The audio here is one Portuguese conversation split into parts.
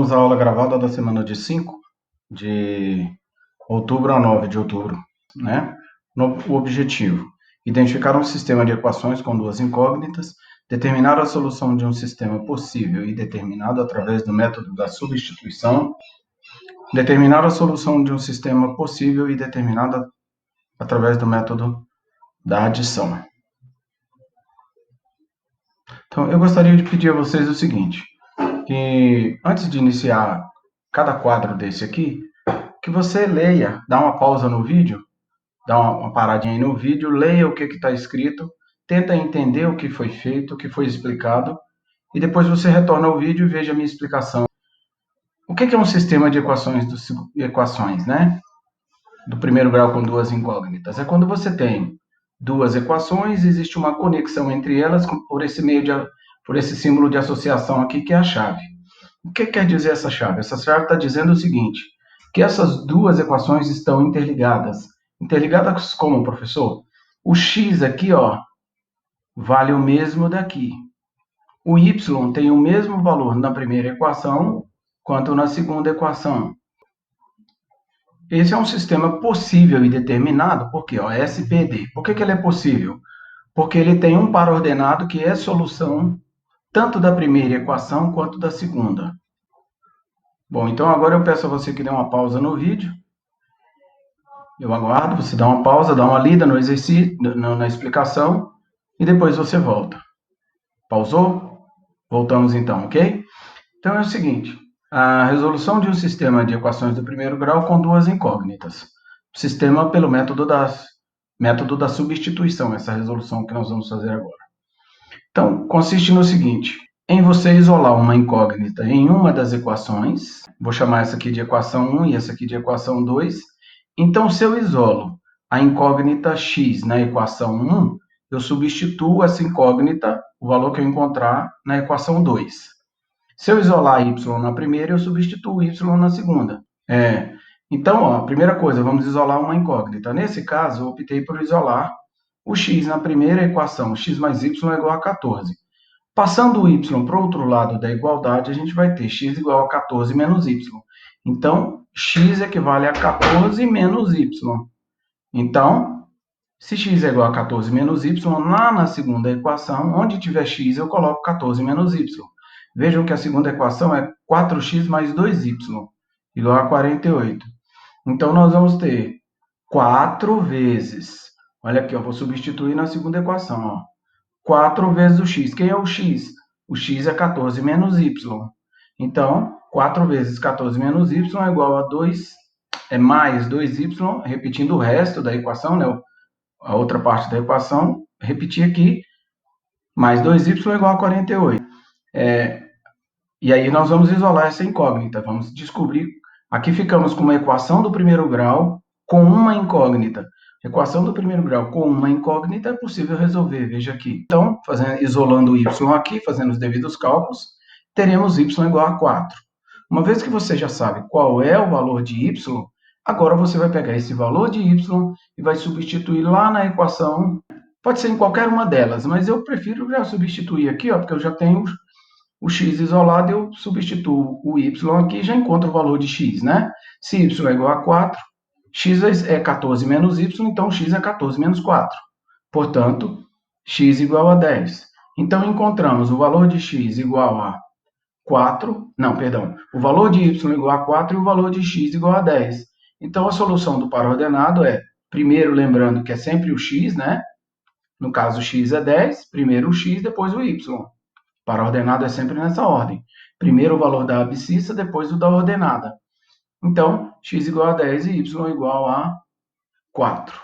vamos à aula gravada da semana de 5 de outubro a 9 de outubro, né? O objetivo: identificar um sistema de equações com duas incógnitas, determinar a solução de um sistema possível e determinado através do método da substituição, determinar a solução de um sistema possível e determinada através do método da adição. Então, eu gostaria de pedir a vocês o seguinte, que antes de iniciar cada quadro desse aqui, que você leia, dá uma pausa no vídeo, dá uma paradinha aí no vídeo, leia o que está escrito, tenta entender o que foi feito, o que foi explicado, e depois você retorna ao vídeo e veja a minha explicação. O que é um sistema de equações, né? Do primeiro grau com duas incógnitas? É quando você tem duas equações, existe uma conexão entre elas por esse símbolo de associação aqui, que é a chave. O que quer dizer essa chave? Essa chave está dizendo o seguinte, que essas duas equações estão interligadas. Interligadas como, professor? O x aqui, ó, vale o mesmo daqui. O y tem o mesmo valor na primeira equação quanto na segunda equação. Esse é um sistema possível e determinado, porque, ó, SPD. Por que ele é possível? Porque ele tem um par ordenado que é solução tanto da primeira equação quanto da segunda. Bom, então agora eu peço a você que dê uma pausa no vídeo. Eu aguardo, você dá uma pausa, dá uma lida no exercício, na explicação, e depois você volta. Pausou? Voltamos então, ok? Então é o seguinte, a resolução de um sistema de equações do primeiro grau com duas incógnitas. Sistema pelo método da substituição, essa resolução que nós vamos fazer agora. Então, consiste no seguinte, em você isolar uma incógnita em uma das equações, vou chamar essa aqui de equação 1 e essa aqui de equação 2. Então, se eu isolo a incógnita x na equação 1, eu substituo essa incógnita, o valor que eu encontrar, na equação 2. Se eu isolar y na primeira, eu substituo y na segunda. Então, ó, primeira coisa, vamos isolar uma incógnita. Nesse caso, eu optei por isolar o x na primeira equação, x mais y é igual a 14. Passando o y para o outro lado da igualdade, a gente vai ter x igual a 14 menos y. Então, x equivale a 14 menos y. Então, se x é igual a 14 menos y, lá na segunda equação, onde tiver x, eu coloco 14 menos y. Vejam que a segunda equação é 4x mais 2y, igual a 48. Então, nós vamos ter 4 vezes, olha aqui, eu vou substituir na segunda equação, ó, 4 vezes o x. Quem é o x? O x é 14 menos y. Então, 4 vezes 14 menos y é igual a 2, mais 2y, repetindo o resto da equação, né? A outra parte da equação, repetir aqui, mais 2y é igual a 48. E aí nós vamos isolar essa incógnita, vamos descobrir, aqui ficamos com uma equação do primeiro grau com uma incógnita. Equação do primeiro grau com uma incógnita é possível resolver, veja aqui. Então, isolando o y aqui, fazendo os devidos cálculos, teremos y igual a 4. Uma vez que você já sabe qual é o valor de y, agora você vai pegar esse valor de y e vai substituir lá na equação, pode ser em qualquer uma delas, mas eu prefiro já substituir aqui, ó, porque eu já tenho o x isolado, eu substituo o y aqui e já encontro o valor de x, né? Se y é igual a 4, x é 14 menos y, então x é 14 menos 4. Portanto, x igual a 10. Então, encontramos o valor de x igual a 4, o valor de y igual a 4 e o valor de x igual a 10. Então, a solução do par ordenado é, primeiro, lembrando que é sempre o x, né? No caso, x é 10, primeiro o x, depois o y. Par ordenado é sempre nessa ordem. Primeiro o valor da abscissa, depois o da ordenada. Então, x igual a 10 e y igual a 4.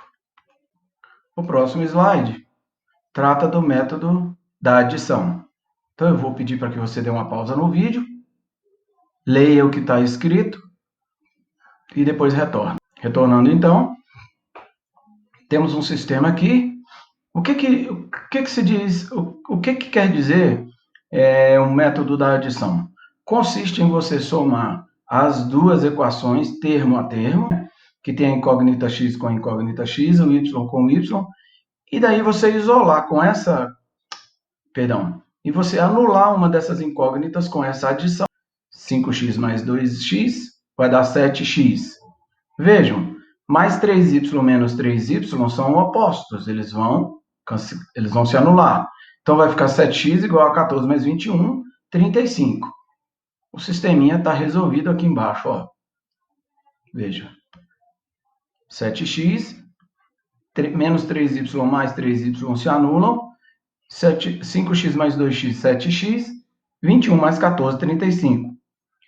O próximo slide trata do método da adição. Então, eu vou pedir para que você dê uma pausa no vídeo, leia o que está escrito e depois retorne. Retornando, então, temos um sistema aqui. O que se diz, o que quer dizer o método da adição? Consiste em você somar as duas equações termo a termo, que tem a incógnita x com a incógnita x, o y com o y, e daí você isolar com e você anular uma dessas incógnitas com essa adição. 5x mais 2x vai dar 7x. Vejam, mais 3y menos 3y são opostos, eles vão se anular. Então, vai ficar 7x igual a 14 mais 21, 35. O sisteminha está resolvido aqui embaixo, ó. Veja. 7x menos 3y mais 3y se anulam. 5x mais 2x, 7x. 21 mais 14, 35.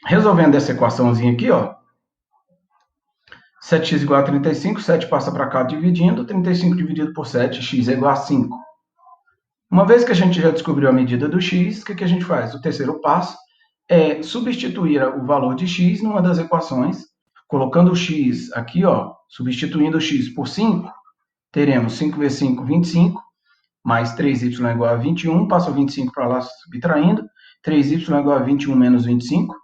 Resolvendo essa equaçãozinha aqui, ó. 7x igual a 35, 7 passa para cá dividindo, 35 dividido por 7, x é igual a 5. Uma vez que a gente já descobriu a medida do x, o que a gente faz? O terceiro passo é substituir o valor de x numa das equações, colocando o x aqui, ó, substituindo o x por 5, teremos 5 vezes 5, 25, mais 3y é igual a 21, passa o 25 para lá subtraindo, 3y é igual a 21 menos 25,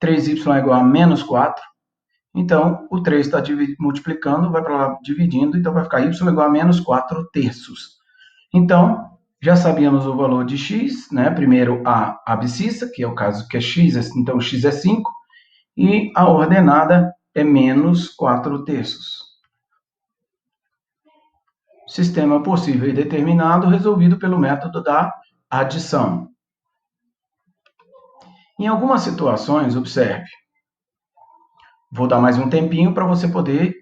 3y é igual a menos 4, então o 3 está multiplicando, vai para lá dividindo, então vai ficar y igual a menos 4 terços. Então, já sabíamos o valor de x, né? Primeiro a abscissa, que é o caso que é x, então x é 5, e a ordenada é menos 4 terços. Sistema possível e determinado resolvido pelo método da adição. Em algumas situações, observe, vou dar mais um tempinho para você poder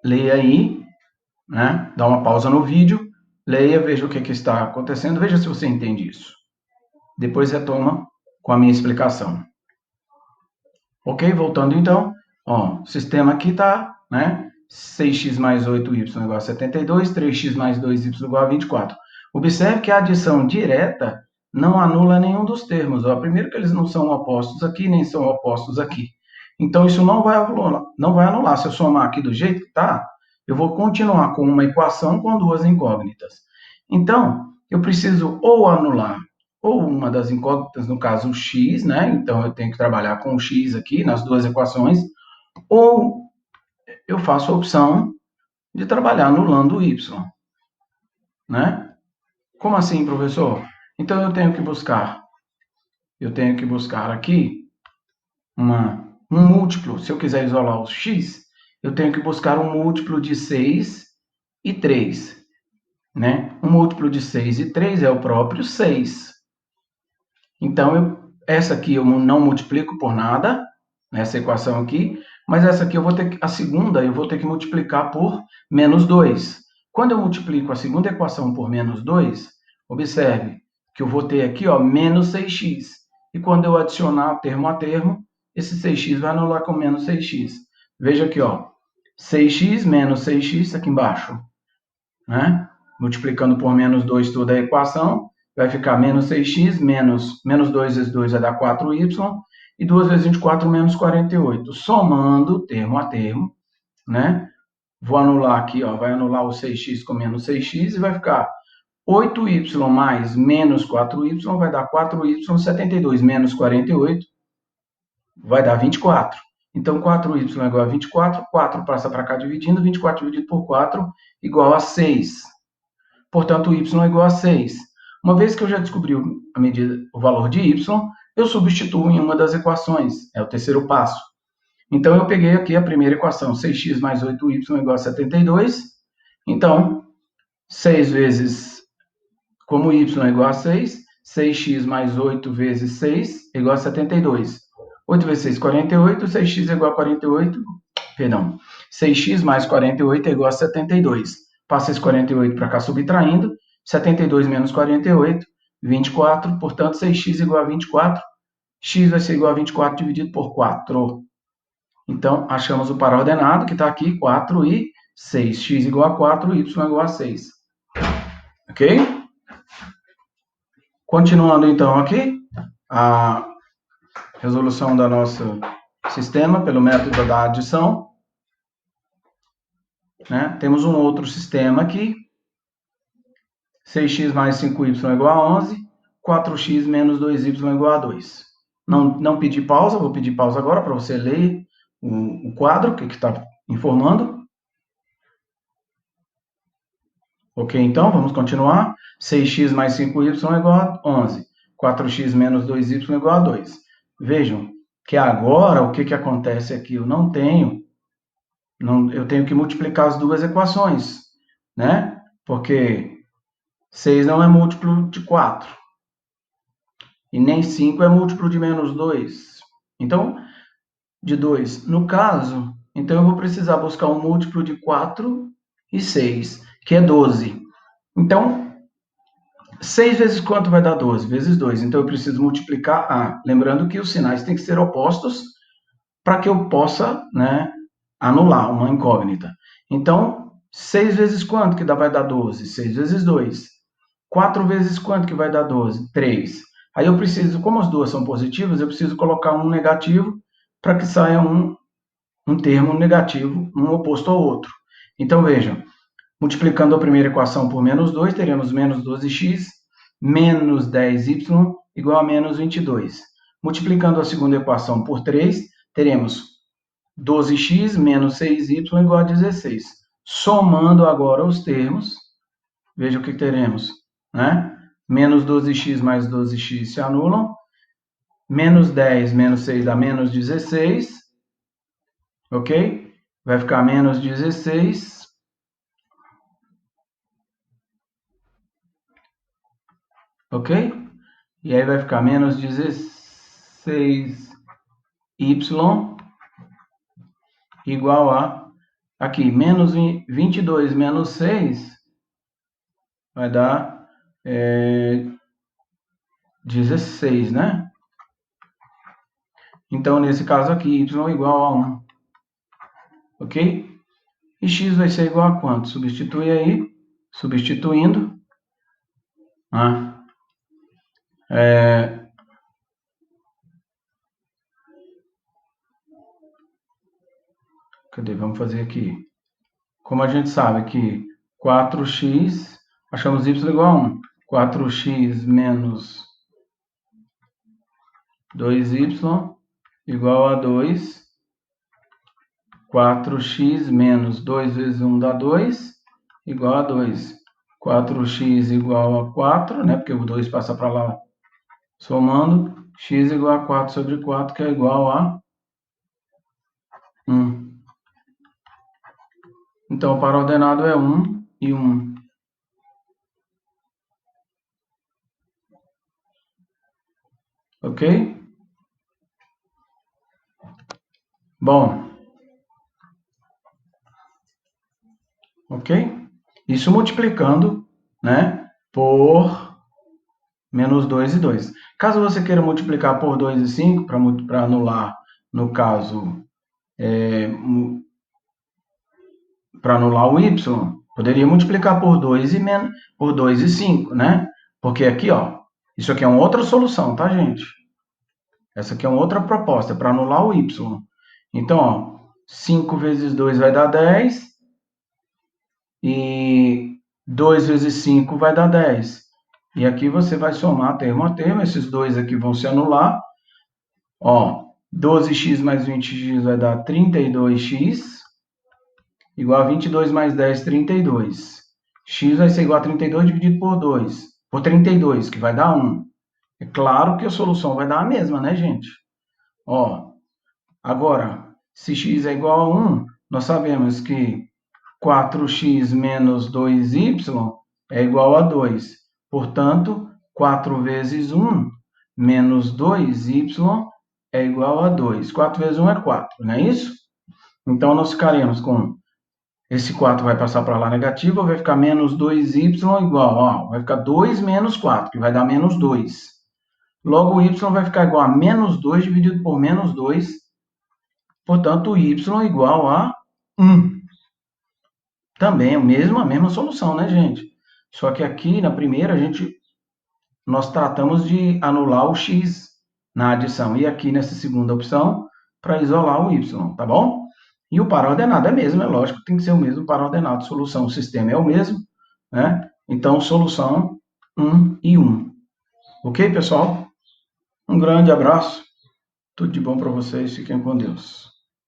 ler aí, né? Dá uma pausa no vídeo, leia, veja o que está acontecendo, veja se você entende isso. Depois retoma com a minha explicação. Ok? Voltando então, ó, o sistema aqui está, né? 6x mais 8y igual a 72, 3x mais 2y igual a 24. Observe que a adição direta não anula nenhum dos termos. Ó. Primeiro que eles não são opostos aqui, nem são opostos aqui. Então, isso não vai anular. Se eu somar aqui do jeito que está, eu vou continuar com uma equação com duas incógnitas. Então, eu preciso ou anular ou uma das incógnitas, no caso o x, né? Então, eu tenho que trabalhar com o x aqui nas duas equações, ou eu faço a opção de trabalhar anulando o y, né? Como assim, professor? Então, eu tenho que buscar aqui um múltiplo. Se eu quiser isolar o x, eu tenho que buscar um múltiplo de 6 e 3, né? Um múltiplo de 6 e 3 é o próprio 6. Então, essa aqui eu não multiplico por nada, nessa equação aqui, mas essa aqui a segunda eu vou ter que multiplicar por menos 2. Quando eu multiplico a segunda equação por menos 2, observe que eu vou ter aqui, ó, menos 6x. E quando eu adicionar termo a termo, esse 6x vai anular com menos 6x. Veja aqui, ó, 6x menos 6x aqui embaixo, né? Multiplicando por menos 2 toda a equação, vai ficar menos 6x, menos 2 vezes 2 vai dar 4y, e 2 vezes 24 menos 48. Somando termo a termo, né? Vou anular aqui, ó, vai anular o 6x com menos 6x, e vai ficar 8y mais menos 4y, vai dar 4y, 72 menos 48, vai dar 24. Então, 4y é igual a 24, 4 passa para cá dividindo, 24 dividido por 4 igual a 6. Portanto, y é igual a 6. Uma vez que eu já descobri a medida, o valor de y, eu substituo em uma das equações. É o terceiro passo. Então, eu peguei aqui a primeira equação, 6x mais 8y igual a 72. Então, 6 vezes, como y é igual a 6, 6x mais 8 vezes 6 é igual a 72. 8 vezes 6, 48. 6x é igual a 48. Perdão. 6x mais 48 é igual a 72. Passa esse 48 para cá subtraindo. 72 menos 48, 24. Portanto, 6x igual a 24. X vai ser igual a 24 dividido por 4. Então, achamos o par ordenado, que está aqui, 4 e 6. X igual a 4, y igual a 6. Ok? Continuando, então, aqui, a resolução do nosso sistema pelo método da adição. Né? Temos um outro sistema aqui. 6x mais 5y é igual a 11. 4x menos 2y é igual a 2. Não pedi pausa, vou pedir pausa agora para você ler o quadro que está informando. Ok, então, vamos continuar. 6x mais 5y é igual a 11. 4x menos 2y é igual a 2. Vejam, Que agora, o que acontece aqui? Eu tenho que multiplicar as duas equações, né? Porque 6 não é múltiplo de 4. E nem 5 é múltiplo de menos 2. Então, de 2. No caso, então eu vou precisar buscar um múltiplo de 4 e 6, que é 12. Então, 6 vezes quanto vai dar 12? Vezes 2. Então, eu preciso multiplicar A. Lembrando que os sinais têm que ser opostos para que eu possa, né, anular uma incógnita. Então, 6 vezes quanto que vai dar 12? 6 vezes 2. 4 vezes quanto que vai dar 12? 3. Aí eu preciso, como as duas são positivas, eu preciso colocar um negativo para que saia um termo negativo, um oposto ao outro. Então, vejam, multiplicando a primeira equação por menos 2, teremos menos 12x menos 10y igual a menos 22. Multiplicando a segunda equação por 3, teremos 12x menos 6y igual a 16. Somando agora os termos, veja o que teremos, né? Menos 12x mais 12x se anulam. Menos 10 menos 6 dá menos 16. Ok? Vai ficar menos 16. Ok? E aí vai ficar menos 16y igual a, aqui, menos 22 menos 6 vai dar 16, né? Então, nesse caso aqui, y igual a 1. Ok? E x vai ser igual a quanto? Substitui aí, substituindo. Cadê? Vamos fazer aqui. Como a gente sabe que 4x, achamos y igual a 1. 4x menos 2y igual a 2. 4x menos 2 vezes 1 dá 2, igual a 2. 4x igual a 4, né? Porque o 2 passa para lá somando. X igual a 4 sobre 4, que é igual a 1. Então, o par ordenado é 1 e 1. Ok? Bom. Ok? Isso multiplicando, né, por menos 2 e 2. Caso você queira multiplicar por 2 e 5, para anular, no caso, para anular o y, poderia multiplicar por 2 por 2 e 5, né? Porque aqui, ó, isso aqui é uma outra solução, tá, gente? Essa aqui é uma outra proposta, para anular o y. Então, ó, 5 vezes 2 vai dar 10, e 2 vezes 5 vai dar 10. E aqui você vai somar termo a termo, esses dois aqui vão se anular. Ó, 12x mais 20x vai dar 32x, igual a 22 mais 10, 32. X vai ser igual a 32 dividido por 2, por 32, que vai dar 1. É claro que a solução vai dar a mesma, né, gente? Ó, agora, se x é igual a 1, nós sabemos que 4x menos 2y é igual a 2. Portanto, 4 vezes 1 menos 2y é igual a 2. 4 vezes 1 é 4, não é isso? Então, nós ficaremos com esse 4 vai passar para lá negativo, vai ficar menos 2y igual, ó, vai ficar 2 menos 4, que vai dar menos 2. Logo, o y vai ficar igual a menos 2 dividido por menos 2. Portanto, y igual a 1. Também a mesma solução, né, gente? Só que aqui, na primeira, nós tratamos de anular o x na adição. E aqui, nessa segunda opção, para isolar o y, tá bom? E o par ordenado é mesmo, é lógico, tem que ser o mesmo par ordenado. Solução, o sistema é o mesmo, né? Então, solução 1 e 1. Ok, pessoal? Um grande abraço. Tudo de bom para vocês. Fiquem com Deus.